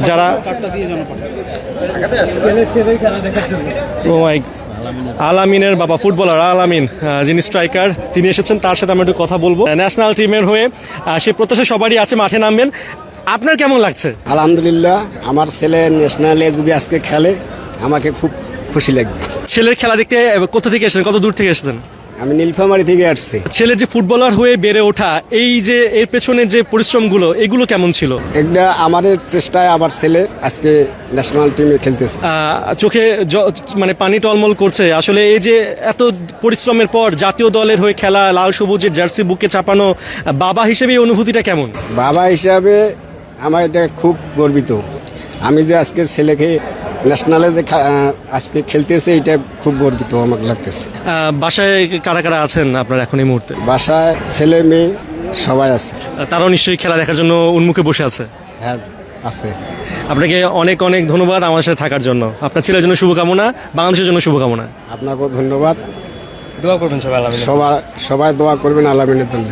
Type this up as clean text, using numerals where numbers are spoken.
যারা ও মাই আলামিনের বাবা ফুটবলার আলামিন যিনি স্ট্রাইকার তিনি এসেছেন, তার সাথে আমরা একটু কথা বলবো। ন্যাশনাল টিমের হয়ে সে প্রত্যাশা সবারই আছে, মাঠে নামবেন। আপনার কেমন লাগছে? আলহামদুলিল্লাহ, আমার ছেলে ন্যাশনালে যদি আজকে খেলে আমাকে খুব খুশি লাগবে। ছেলের খেলা দেখতে কোথা থেকে এসেছেন, কত দূর থেকে এসেছেন? আমি নীলফামারী থেকে আসছি। ছেলের যে ফুটবলার হয়ে বেড়ে ওঠা, এই যে এর পেছনের যে পরিশ্রমগুলো, এগুলো কেমন ছিল? একটা আমাদের চেষ্টায় আমার ছেলে আজকে ন্যাশনাল টিমে খেলতেছে। চোখে মানে পানি টলমল করছে। আসলে এই যে এত পরিশ্রমের পর জাতীয় দলের হয়ে খেলা, লাল সবুজের জার্সি বুকে চাপানো, বাবা হিসেবে এই অনুভূতিটা কেমন? বাবা হিসাবে আমার এটা খুব গর্বিত। আমি যে আজকে ছেলেকে ন্যাশনালে যে আজকে খেলতেছে, এটা খুব গর্বিত আমাকে লাগতেছে। বাসায় কারা কারা আছেন আপনার এখন এই মুহূর্তে? বাসায় ছেলে মেয়ে সবাই আছে। তারাও নিশ্চয়ই খেলা দেখার জন্য উন্মুখে বসে আছে। হ্যাঁ আছে। আপনাকে অনেক অনেক ধন্যবাদ আমার সাথে থাকার জন্য। আপনার ছেলের জন্য শুভকামনা, বাংলাদেশের জন্য শুভকামনা। আপনাকেও ধন্যবাদ। দোয়া করবেন সবাই আলামিন। সবাই দোয়া করবেন আলামিনের জন্য।